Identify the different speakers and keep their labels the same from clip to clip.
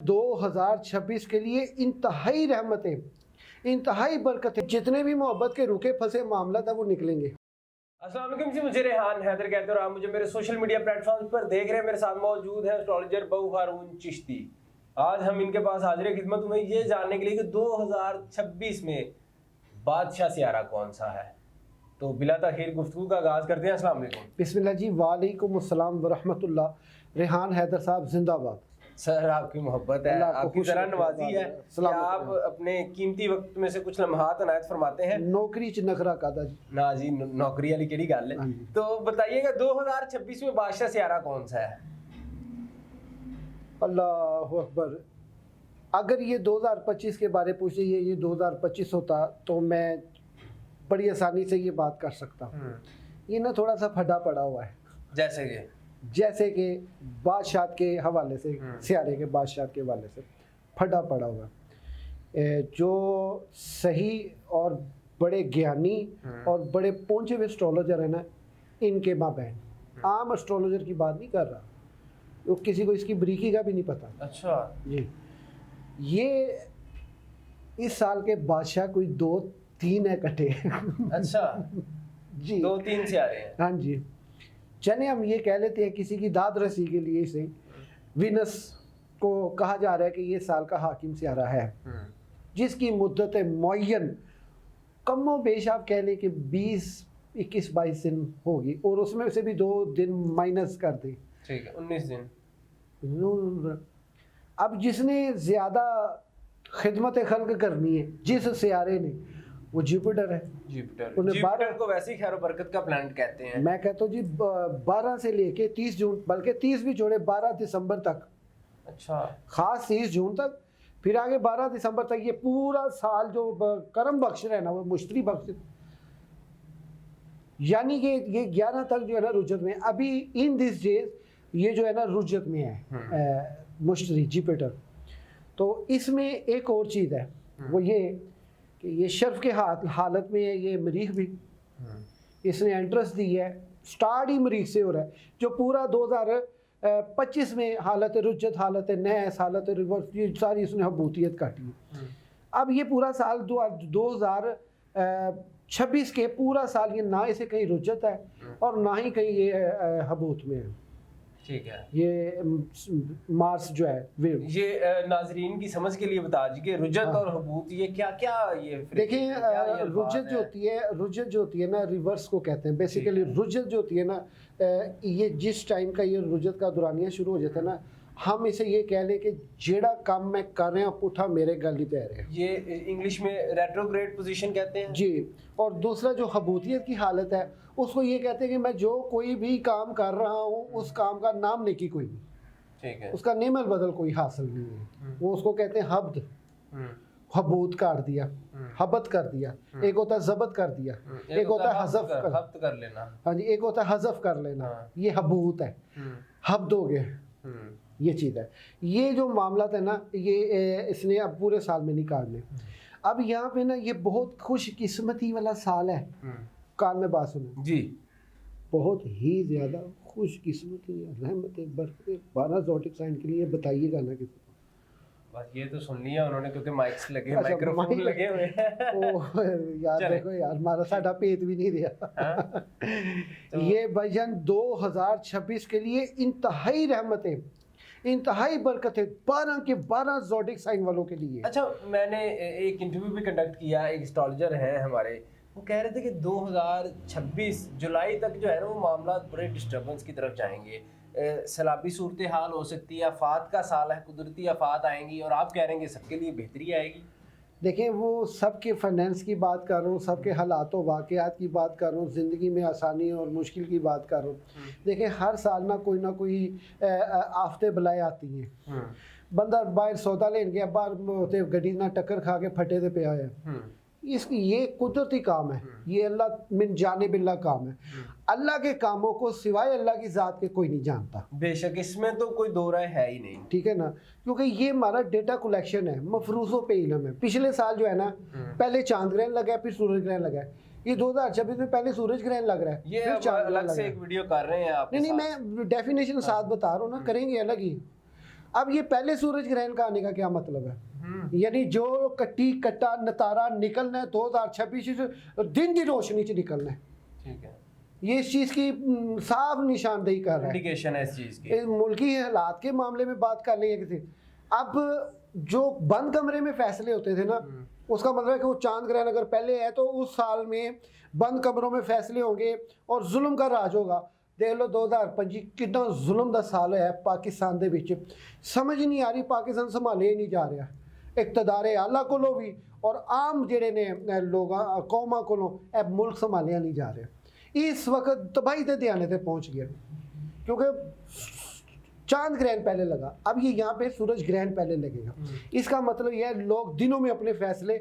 Speaker 1: 2026 के लिए इंतहाई रहमतें, इंतहाई बरकतें, जितने भी मोहब्बत के रुके फंसे मामला था वो निकलेंगे।
Speaker 2: अस्सलाम वालेकुम जी, मुझे रेहान हैदर कहते हो और आप मुझे मेरे सोशल मीडिया प्लेटफॉर्म पर देख रहे हैं। मेरे साथ मौजूद है एस्ट्रोलॉजर बहू हारून चिश्ती। आज हम इनके पास हाजिर खिदमत हुए ये जानने के लिए कि 2026 में बादशाह सियारा कौन सा है। तो बिला ताखीर गुफ्तगू का आगाज करते हैं। अस्सलाम वालेकुम।
Speaker 1: बिस्मिल्लाह जी, वालेकुम अस्सलाम व रहमतुल्लाह। रेहान हैदर साहब जिंदाबाद।
Speaker 2: सर आपकी मोहब्बत है, आपकी जरा नवाजी है कि आप अपने कीमती वक्त में से कुछ लम्हात अनायत फरमाते हैं।
Speaker 1: नौकरी च नखरा कादा जी
Speaker 2: ना जी, नौकरी वाली केड़ी गल है। तो बताइएगा 2026 में बादशाह सियारा कौन सा है।
Speaker 1: अल्लाह अकबर। अगर ये 2025 के बारे पूछे ये 2025 होता तो मैं बड़ी आसानी से ये बात कर सकता। ये ना थोड़ा सा फटा पड़ा हुआ है, जैसे कि बादशाह के हवाले से, सियारे के बादशाह के हवाले से फटा पड़ा हुआ है। जो सही और बड़े ज्ञानी और बड़े पहुंचे हुए एस्ट्रोलॉजर है ना, इनके माबैन आम एस्ट्रोलॉजर की बात नहीं कर रहा, तो किसी को इसकी बरीकी का भी नहीं पता।
Speaker 2: अच्छा
Speaker 1: जी, ये इस साल के बादशाह कोई 2-3 है इकट्ठे।
Speaker 2: अच्छा
Speaker 1: जी,
Speaker 2: 2-3 सियारे हैं।
Speaker 1: हाँ जी, चले हम ये कह लेते हैं किसी की दाद रसी के लिए से विनस को कहा जा रहा है कि ये साल का हाकिम सियारा है, जिसकी मुद्दत मुअय्यन कम व बेश आप कह लें कि 20-21-22 दिन होगी, और उसमें से भी 2 दिन माइनस कर दें,
Speaker 2: ठीक है 19 दिन।
Speaker 1: अब जिसने ज़्यादा खिदमत खल्क करनी है जिस सियारे ने, वो जुपिटर है।
Speaker 2: जुपिटर को वैसे ही खैर बरकत का प्लैनेट कहते हैं।
Speaker 1: मैं कहता हूँ जी 12 से लेके 30 जून, बल्कि 30 भी छोड़े, 12 दिसंबर तक। अच्छा, खास 30 जून तक, फिर आगे 12 दिसंबर तक ये पूरा साल जो करम बख्श रहे ना, वो मुश्तरी बख्श, यानी कि ये 11 तक जो है ना रुजत में, अभी इन दिस डेज ये जो है ना रुजत में है मुश्तरी जुपिटर। तो इसमें एक और चीज़ है, वो ये कि ये शर्फ के हालत में है। ये मरीख भी इसने एंट्रेंस दी है, स्टार्ट ही मरीख से हो रहा है, जो पूरा 2025 में हालत रुजत, हालत नहस, हालत रिवर्स, ये सारी इसने हबूतियत काटी है। अब ये पूरा साल 2026 के पूरा साल ये ना इसे कहीं रुजत है और ना ही कहीं ये हबूत में है।
Speaker 2: ठीक है,
Speaker 1: ये मार्स जो है
Speaker 2: ये नाजरीन की समझ के लिए बता दीजिए कि रुजत और हबूत ये क्या क्या ये
Speaker 1: देखिए, रुजत जो होती है ना, रिवर्स को कहते हैं बेसिकली। रुजत जो होती है ना, ये जिस टाइम का ये रुजत का दुरानिया शुरू हो जाता है ना, हम इसे ये कह लें कि जेड़ा काम मैं कर रहे हैं पुठा मेरे गल ही पै रहे हैं।
Speaker 2: ये इंग्लिश में रेट्रोग्रेड पोजीशन कहते हैं
Speaker 1: जी। और दूसरा जो हबूतियत की हालत है, उसको ये कहते हैं कि मैं जो कोई भी काम कर रहा हूँ उस काम का नाम नेकी कोई नहीं,
Speaker 2: ठीक है,
Speaker 1: उसका नेमल बदल कोई हासिल नहीं है। वो उसको कहते हैं हब्द, हबूत कर दिया, हबत कर दिया। एक होता है जबत कर दिया, एक होता है हजफ
Speaker 2: कर लेना।
Speaker 1: हाँ जी, एक होता है हजफ कर लेना, ये हबूत है। हब्द हो गए, ये चीज़ है। ये जो मामला है ना, ये इसने अब पूरे साल में निकालने। अब यहाँ पे ना ये बहुत खुशकिस्मती वाला साल है। कान में बात सुनो
Speaker 2: जी,
Speaker 1: बहुत ही ज़्यादा खुशकिस्मती रहमतें बरकतें 12 ज़ोडिक साइन के लिए बताइएगा ना किसी को।
Speaker 2: बस ये तो सुन लिया उन्होंने, क्योंकि माइक्स लगे, माइक्रोफोन लगे हुए हैं।
Speaker 1: ओ यार देखो यार, हमारा साडा पेट भी नहीं रहा। तो ये भाईजान 2026 के लिए इंतहाई रहमतें, इंतहाई बरकतें 12 के 12 ज़ोडिक साइन वालों के लिए।
Speaker 2: अच्छा, मैंने एक इंटरव्यू भी कंडक्ट किया, एक एस्ट्रोलॉजर है हमारे, वो कह रहे थे कि 2026 जुलाई तक जो है ना वो मामला बड़े डिस्टर्बेंस की तरफ जाएंगे। सैलाबी सूरत हाल हो सकती है, आफात का साल है, कुदरती आफात आएंगी, और आप कह रहे हैं कि सबके लिए बेहतरी आएगी।
Speaker 1: देखें, वो सबके फाइनेंस की बात कर रहा हूँ, सबके हालात व वाक़यात की बात कर रहा हूँ, ज़िंदगी में आसानी और मुश्किल की बात कर रहा हूँ। देखें, हर साल ना कोई आफतें बलाएँ आती हैं। बंदा बाहर सौदा लेन गया, बाहर गड्डी ना टक्कर खा के फटे से पे आया। ये कुदरती काम है, ये अल्लाह मिन जानिबिल्लाह काम है। अल्लाह के कामों को सिवाय अल्लाह की ज़ात के कोई नहीं जानता।
Speaker 2: बेशक, इसमें तो कोई दो राय है ही नहीं,
Speaker 1: ठीक है ना, क्योंकि ये हमारा डेटा कलेक्शन है, मफरूज़ों पे इल्म है। पिछले साल जो है ना, पहले चांद ग्रहण लगा है, फिर सूरज ग्रहण लगा है। ये 2026 में पहले सूरज ग्रहण लग रहा है,
Speaker 2: ये अलग से एक वीडियो कर रहे हैं आप।
Speaker 1: नहीं, मैं डेफिनेशन साथ बता रहा हूँ ना, करेंगे अलग ही। अब ये पहले सूरज ग्रहण का आने का क्या मतलब है? यानी जो कट्टी कट्टा नतारा निकलना है 2026 दिन की रोशनी च निकलना है।
Speaker 2: ठीक है,
Speaker 1: ये इस चीज़ की साफ निशानदेही कर रहा है,
Speaker 2: इंडिकेशन है इस चीज़ की।
Speaker 1: मुल्की हालात के मामले में बात कर लेंगे किसी। अब जो बंद कमरे में फैसले होते थे ना, उसका मतलब है कि वो चांद ग्रहण अगर पहले है तो उस साल में बंद कमरों में फैसले होंगे और जुल्म का राज होगा। देख लो 2025 कितना जुल्म का साल है पाकिस्तान दे विच। समझ नहीं आ रही, पाकिस्तान संभाले ही नहीं जा रहा, इकतदारे आला कोलों भी और आम जेड़े ने लोग कौमां कोलों अब मुल्क संभालिया नहीं जा रहे। इस वक्त तबाही के ध्यान से पहुँच गया क्योंकि चांद ग्रहण पहले लगा, अब ये यहाँ पे सूरज ग्रहण पहले लगेगा। इसका मतलब यह है लोग दिनों में अपने फैसले,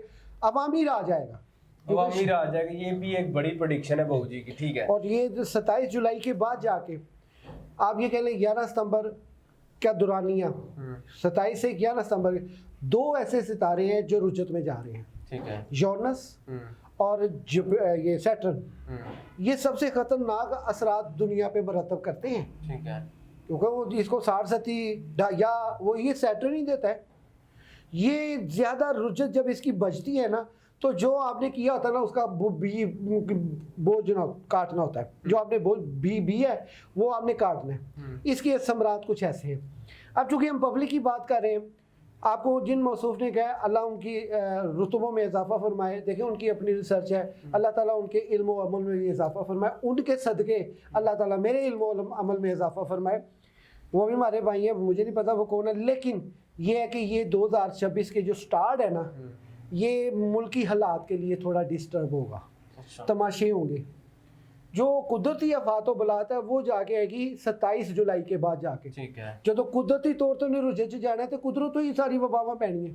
Speaker 1: अवामी राज आएगा,
Speaker 2: अवामी राज आएगा। ये भी एक बड़ी प्रेडिक्शन है बहू जी की। ठीक है,
Speaker 1: और ये 27 जुलाई के बाद जाके आप ये कह लें 11 सितंबर क्या दुरानिया, 27 से 11 सितंबर 2 ऐसे सितारे हैं जो रुजत में जा रहे हैं।
Speaker 2: ठीक है,
Speaker 1: यूरेनस और ये सैटर्न, ये सबसे खतरनाक असरात दुनिया पे मरतब करते हैं।
Speaker 2: ठीक है,
Speaker 1: क्योंकि वो इसको 60 या वो ये सैटर्न ही देता है। ये ज़्यादा रुजत जब इसकी बजती है ना, तो जो आपने किया होता है ना उसका बोझ ना काटना होता है, जो आपने बोझ बी है वो आपने काटना है। इसके समरात कुछ ऐसे हैं। अब चूंकि हम पब्लिक की बात कर रहे हैं, आपको जिन मौसूफ ने कहा अल्लाह उनकी रुतबों में इजाफा फरमाए, देखें उनकी अपनी रिसर्च है, अल्लाह ताला उनके इल्म व अमल में भी इजाफा फरमाए, उनके सदक़े अल्लाह ताला मेरे इल्म व अमल में इजाफा फरमाए। वो भी हमारे भाई हैं, मुझे नहीं पता वो कौन है, लेकिन ये है कि ये 2026 के जो स्टार्ट है ना, ये मुल्की हालात के लिए थोड़ा डिस्टर्ब होगा।
Speaker 2: अच्छा।
Speaker 1: तमाशे होंगे। जो कुदरती आफात बलात है वो जाके आएगी 27 जुलाई के बाद जाके।
Speaker 2: ठीक है,
Speaker 1: जो तो कुदरती तौर पर उन्हें रुझे च जाना है तो कुदरत तो ही सारी वबावां पैनी है।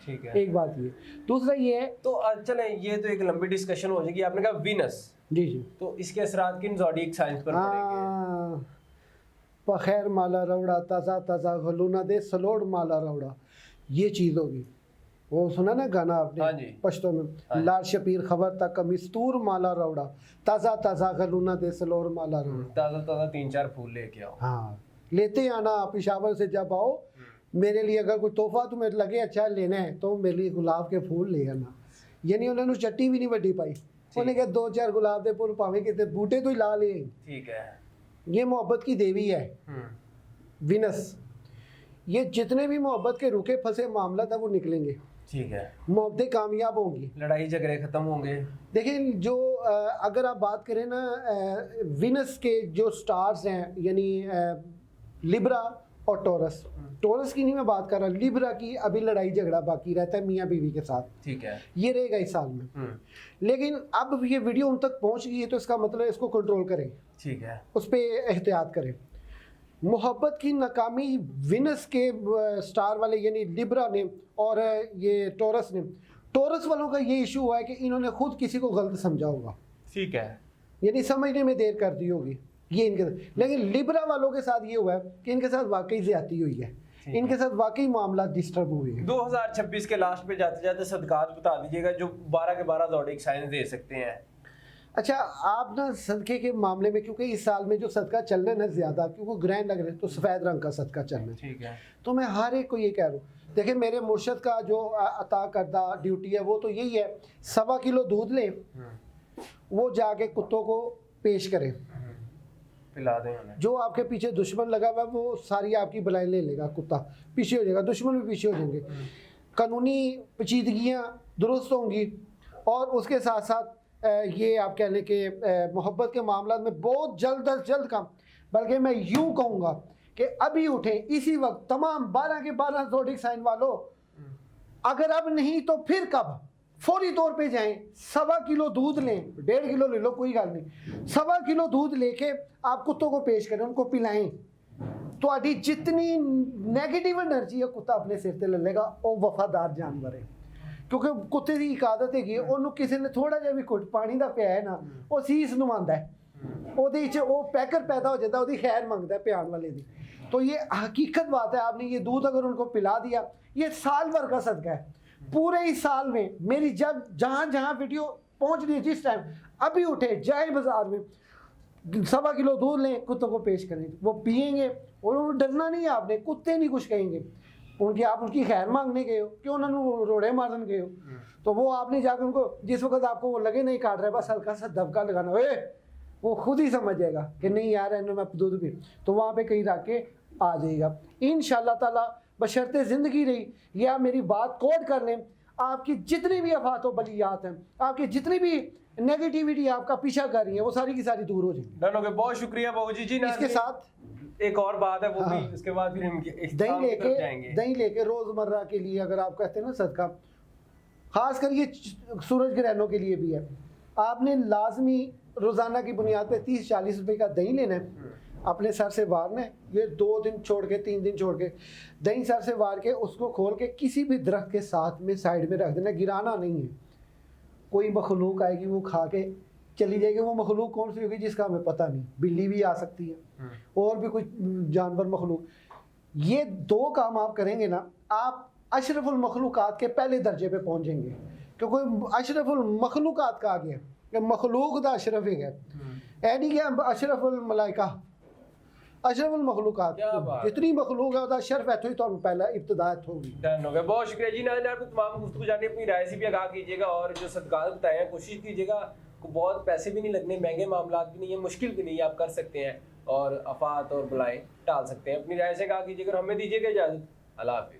Speaker 2: ठीक है,
Speaker 1: एक बात ये, दूसरा ये है
Speaker 2: तो चले ये तो एक लंबी डिस्कशन हो जाएगी। आपने कहा वीनस,
Speaker 1: जी जी,
Speaker 2: तो इसके असरात किन ज़ोडिएक साइंस पर पड़ेंगे?
Speaker 1: पखैर माला रवड़ा ताज़ा ताज़ा गलूना दे सलोड़ माला रवड़ा, ये चीज़ होगी। वो सुना ना गाना आपने?
Speaker 2: हाँ जी।
Speaker 1: पश्तो में लाल शबीर खबर तक मिस्तूर माला रवड़ा ताज़ा ताज़ा गलूना दे सलोड़ माला रवड़ा।
Speaker 2: ताज़ा ताज़ा 3-4 फूल लेके आओ।
Speaker 1: हाँ, लेते आना पेशावर से जब आओ, मेरे लिए अगर कोई तोहफा तुम्हें लगे अच्छा लेना है तो मेरे लिए गुलाब के फूल ले आना। यानी उन्होंने चट्टी भी नहीं वड्डी पाई, उन्हें कहा 2-4 गुलाब के फूल पावे कितने बूटे तो ही ला ले।
Speaker 2: ठीक है,
Speaker 1: ये मोहब्बत की देवी है विनस। ये जितने भी मोहब्बत के रुके फंसे मामला था वो निकलेंगे।
Speaker 2: ठीक है,
Speaker 1: मोहब्बतें कामयाब होंगी,
Speaker 2: लड़ाई झगड़े खत्म होंगे।
Speaker 1: देखिए जो अगर आप बात करें ना विनस के जो स्टार्स हैं, यानी लिब्रा और टॉरस, टॉरस की नहीं मैं बात कर रहा, लिब्रा की अभी लड़ाई झगड़ा बाकी रहता है मियाँ बीवी के साथ।
Speaker 2: ठीक है,
Speaker 1: ये रहेगा इस साल में। लेकिन अब ये वीडियो उन तक पहुंच गई है तो इसका मतलब इसको कंट्रोल करें,
Speaker 2: ठीक है,
Speaker 1: उस पर एहतियात करें। मोहब्बत की नाकामी विनस के स्टार वाले यानी लिब्रा ने और ये टॉरस ने, टॉरस वालों का ये इशू हुआ है कि इन्होंने खुद किसी को गलत समझा होगा,
Speaker 2: ठीक है,
Speaker 1: यानी समझने में देर कर दी होगी ये इनके साथ। लेकिन लिब्रा वालों के साथ ये हुआ है कि इनके साथ वाकई ज्यादती हुई है, इनके साथ वाकई मामला डिस्टर्ब हुए हैं।
Speaker 2: 2026 के लास्ट पे जाते जाते सदकात बता दीजिएगा जो 12 के 12 ज़ोडिएक साइंस दे सकते हैं।
Speaker 1: अच्छा, आप ना सदक़े के मामले में, क्योंकि इस साल में जो सदका चल रहा है ना ज़्यादा, क्योंकि ग्रैंड लग रहे हैं तो सफ़ेद रंग का सदका चल रहा है।
Speaker 2: ठीक है,
Speaker 1: तो मैं हर एक को ये कह रहा हूँ, देखिए मेरे मुर्शद का जो अता करदा ड्यूटी है वो तो यही है, 1.25 किलो दूध लें, वो जाके कुत्तों को पेश करें,
Speaker 2: पिला दें उन्हें।
Speaker 1: जो आपके पीछे दुश्मन लगा हुआ है वो सारी आपकी बलाई ले लेगा, कुत्ता पीछे हो जाएगा, दुश्मन भी पीछे हो जाएंगे, कानूनी पेचीदगियाँ दुरुस्त होंगी। और उसके साथ साथ ये आप कह लें कि मोहब्बत के मामला में बहुत जल्द अज जल्द काम, बल्कि मैं यूँ कहूँगा कि अभी उठे इसी वक्त तमाम 12 के 12 ज़ोडिएक साइन वालों, अगर अब नहीं तो फिर कब, फौरी तौर पे जाएं, 1.25 किलो दूध लें, 1.5 किलो ले लो कोई गल नहीं, 1.25 किलो दूध लेके आप कुत्तों को पेश करें, उनको पिलाएं, तो आदि जितनी नेगेटिव एनर्जी है कुत्ता अपने सिर ते ले लेगा। वो वफादार जानवर है, क्योंकि कुत्ते की एक आदत है कि उन्होंने किसी ने थोड़ा जिहा भी घुट पानी का पिया है ना, वो सीस नवांदा है, ਉਹਦੇ ਵਿੱਚ वो पैकर पैदा हो जाता है, ਉਹਦੀ खैर मंगता है प्यान वाले दी। तो ये हकीकत बात है, आपने ये दूध अगर उनको पिला दिया, ये साल भर का सदका है। पूरे इस साल में मेरी जब जहाँ जहाँ वीडियो पहुँच रही है, जिस टाइम अभी उठे जाए बाजार में 1.25 किलो दूध लें, कुत्तों को पेश करें, वो पियेंगे, और डरना नहीं है आपने, कुत्ते नहीं कुछ कहेंगे उनकी, आप उनकी खैर मांगने गए हो, क्यों उन्होंने वो रोड़े मारने गए हो, तो वो आपने जाकर उनको जिस वक्त आपको वो लगे नहीं काट रहा है, बस हल्का सा दबका लगाना, ओए वो खुद ही समझ जाएगा कि नहीं यार इन्होंने मैं दूध पी, तो वहाँ पे कहीं रख के आ जाएगा इंशाल्लाह ताला। बशर्ते ज़िंदगी रही, या मेरी बात कोट कर लें, आपकी जितनी भी आफात व बलियात हैं, आपकी जितनी भी नेगेटिविटी आपका पीछा कर रही है, वो सारी की सारी दूर हो जाएंगी।
Speaker 2: डन हो गया, बहुत शुक्रिया बाबूजी जी।
Speaker 1: इसके साथ
Speaker 2: एक और बात है वो
Speaker 1: हाँ।
Speaker 2: भी, उसके बाद फिर हम
Speaker 1: दही लेके रोज़मर्रा के लिए, अगर आप कहते हैं ना सदका, खास कर ये सूरज ग्रहणों के लिए भी है, आपने लाजमी रोज़ाना की बुनियाद पे 30-40 रुपए का दही लेना है, अपने सर से वारना है, ये 2 दिन छोड़ के 3 दिन छोड़ के दही सर से वार के उसको खोल के किसी भी दरख्त के साथ में साइड में रख देना, गिराना नहीं है। कोई मखलूक आएगी वो खा के चली जाएगी, वो मखलूक कौन सी होगी जिसका हमें पता नहीं, बिल्ली भी आ सकती है और भी कुछ जानवर मखलूक। ये 2 काम आप करेंगे ना, आप अशरफुल मखलूकात के पहले दर्जे पे पहुंचेंगे, क्योंकि अशरफुल मखलूकात का आ गया कि मखलूक दा अशरफ है, ऐडी क्या अशरफुल मलाइका, अशरफुल मखलूकात, जितनी मखलूक है उसका शर्फ है, तो पहला इब्तिदात होगी।
Speaker 2: डन हो गया, बहुत शुक्रिया जी। नाज़रीन, आपको तमाम गुफ्तगू जाने अपनी राय से भी आगाह कीजिएगा, और जो सदकात बताए हैं कोशिश कीजिएगा, को बहुत पैसे भी नहीं लगने, महंगे मामला भी नहीं है, मुश्किल भी नहीं है, आप कर सकते हैं और आफात और बलाएं टाल सकते हैं। अपनी राय से आगाह कीजिएगा, हमें दीजिएगा इजाज़त। अल्लाह हाफिज़।